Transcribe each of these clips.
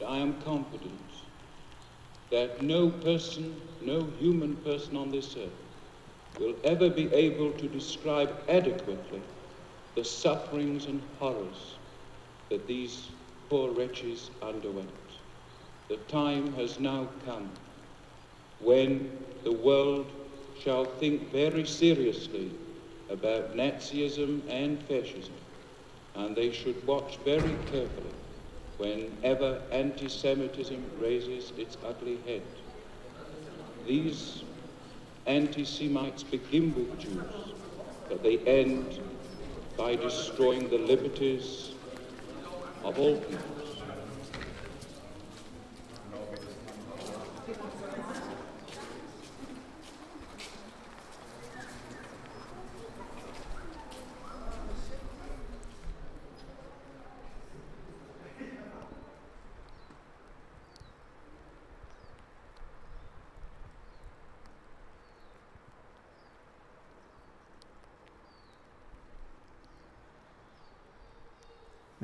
I am confident that no person, no human person on this earth will ever be able to describe adequately the sufferings and horrors that these poor wretches underwent. The time has now come when the world shall think very seriously about Nazism and fascism, and they should watch very carefully whenever anti-Semitism raises its ugly head. These anti-Semites begin with Jews, but they end by destroying the liberties of all peoples.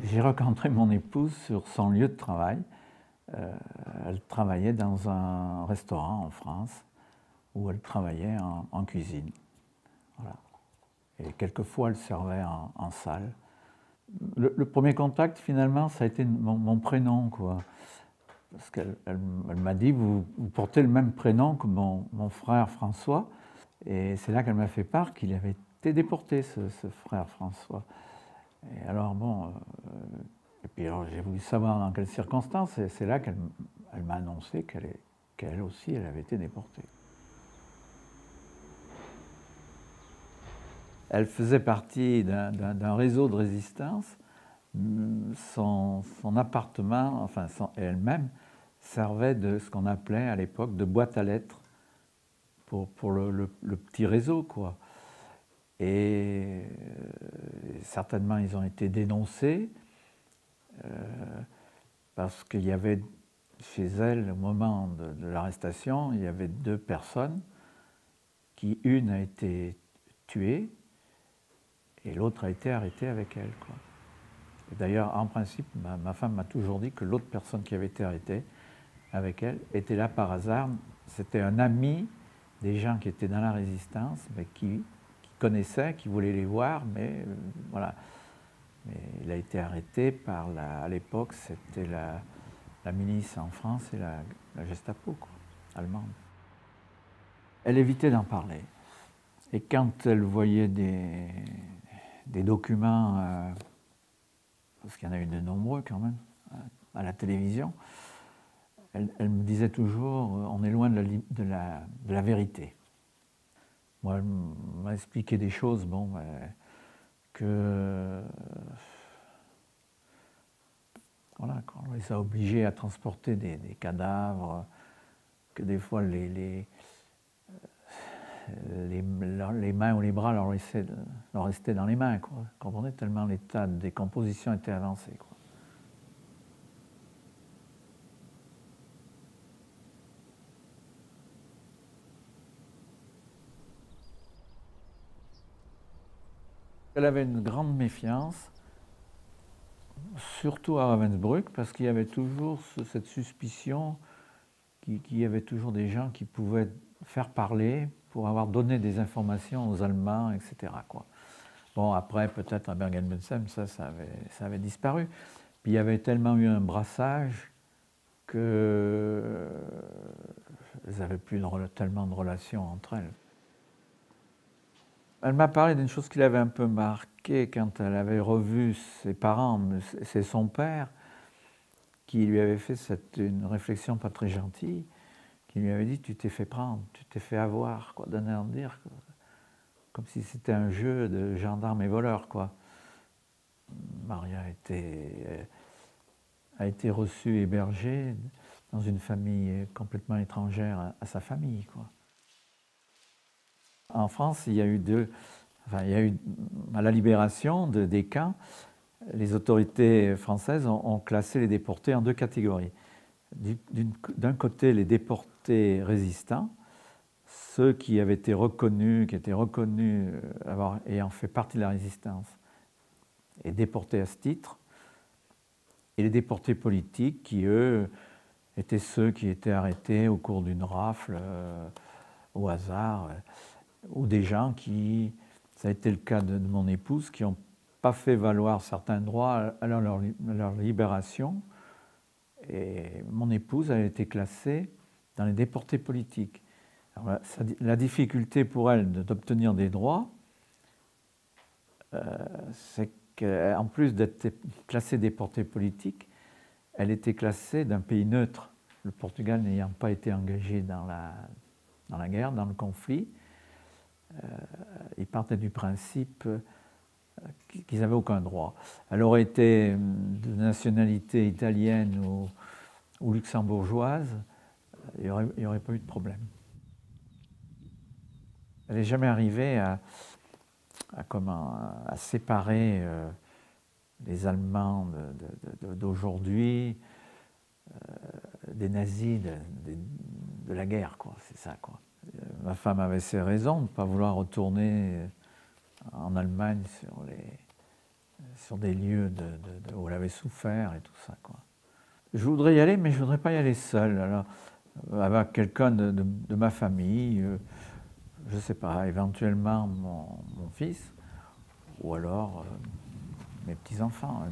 J'ai rencontré mon épouse sur son lieu de travail. Elle travaillait dans un restaurant en France où elle travaillait en cuisine. Voilà. Et quelquefois, elle servait en salle. Le premier contact, finalement, ça a été mon prénom, quoi. Parce qu'elle m'a dit, vous portez le même prénom que mon frère François. Et c'est là qu'elle m'a fait part qu'il avait été déporté, ce frère François. Et alors, bon, et puis alors, j'ai voulu savoir dans quelles circonstances, et c'est là qu'elle m'a annoncé qu'elle aussi, elle avait été déportée. Elle faisait partie d'un réseau de résistance. Son appartement, enfin elle-même, servait de ce qu'on appelait à l'époque de boîte à lettres pour le petit réseau, quoi. Et certainement, ils ont été dénoncés parce qu'il y avait chez elle, au moment de l'arrestation, il y avait 2 personnes, une a été tuée et l'autre a été arrêtée avec elle, quoi. D'ailleurs, en principe, ma femme m'a toujours dit que l'autre personne qui avait été arrêtée avec elle était là par hasard. C'était un ami des gens qui étaient dans la résistance, mais qui connaissait, qui voulait les voir, mais voilà. Mais il a été arrêté par, à l'époque, c'était la milice en France et la Gestapo, quoi, allemande. Elle évitait d'en parler. Et quand elle voyait des documents, parce qu'il y en a eu de nombreux quand même, à la télévision, elle me disait toujours, on est loin de la vérité. Moi, elle m'a expliqué des choses, bon, que voilà, qu'on les a obligés à transporter des cadavres, que des fois les mains ou les bras leur restaient dans les mains, quoi. Comprenez, tellement l'état de décomposition était avancé, quoi. Elle avait une grande méfiance, surtout à Ravensbrück, parce qu'il y avait toujours cette suspicion qu'il y avait toujours des gens qui pouvaient faire parler pour avoir donné des informations aux Allemands, etc., quoi. Bon, après, peut-être à Bergen-Belsen, ça avait disparu. Puis il y avait tellement eu un brassage qu'elles n'avaient plus tellement de relations entre elles. Elle m'a parlé d'une chose qui l'avait un peu marquée quand elle avait revu ses parents, c'est son père, qui lui avait fait une réflexion pas très gentille, qui lui avait dit « tu t'es fait prendre, tu t'es fait avoir », quoi, donner à dire, comme si c'était un jeu de gendarmes et voleurs, quoi. Maria a été reçue, hébergée dans une famille complètement étrangère à sa famille, quoi. En France, il y a eu à la libération des camps, les autorités françaises ont classé les déportés en 2 catégories. D'un côté, les déportés résistants, ceux qui avaient été reconnus, ayant fait partie de la résistance et déportés à ce titre, et les déportés politiques qui, eux, étaient ceux qui étaient arrêtés au cours d'une rafle au hasard, ou des gens qui, ça a été le cas de mon épouse, qui n'ont pas fait valoir certains droits à leur libération. Et mon épouse a été classée dans les déportés politiques. Alors, la difficulté pour elle d'obtenir des droits, c'est qu'en plus d'être classée déportée politique, elle était classée d'un pays neutre, le Portugal n'ayant pas été engagé dans la guerre, dans le conflit. Ils partaient du principe qu'ils n'avaient aucun droit. Elle aurait été de nationalité italienne ou luxembourgeoise, il n'y aurait pas eu de problème. Elle n'est jamais arrivée à séparer les Allemands d'aujourd'hui des nazis de la guerre, quoi. C'est ça, quoi. Ma femme avait ses raisons de ne pas vouloir retourner en Allemagne sur des lieux où elle avait souffert et tout ça, quoi. Je voudrais y aller, mais je ne voudrais pas y aller seul. Alors, avec quelqu'un de ma famille, je ne sais pas, éventuellement mon fils, ou alors mes petits-enfants.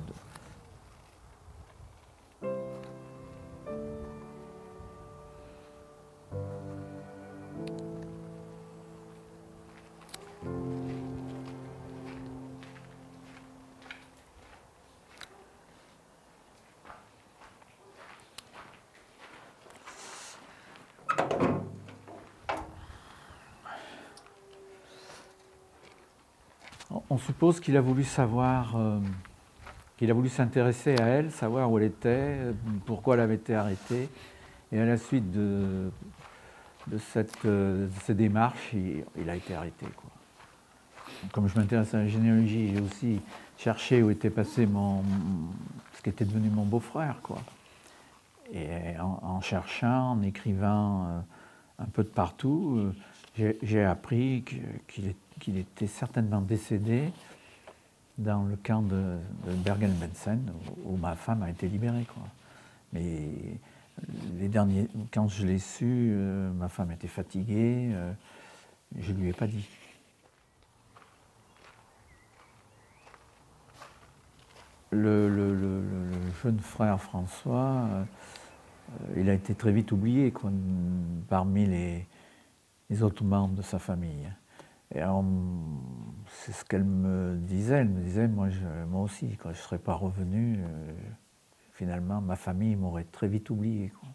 On suppose qu'il a voulu savoir, qu'il a voulu s'intéresser à elle, savoir où elle était, pourquoi elle avait été arrêtée. Et à la suite de ces démarches, il a été arrêté, quoi. Comme je m'intéresse à la généalogie, j'ai aussi cherché où était passé ce qui était devenu mon beau-frère, quoi. Et en cherchant, en écrivant un peu de partout, j'ai appris qu'il était certainement décédé dans le camp de Bergen-Belsen, où ma femme a été libérée, quoi. Mais quand je l'ai su, ma femme était fatiguée, je ne lui ai pas dit. Le jeune frère François, il a été très vite oublié, quoi, parmi les autres membres de sa famille. Et c'est ce qu'elle me disait. Elle me disait, moi aussi, quand je ne serais pas revenu, finalement, ma famille m'aurait très vite oublié, quoi.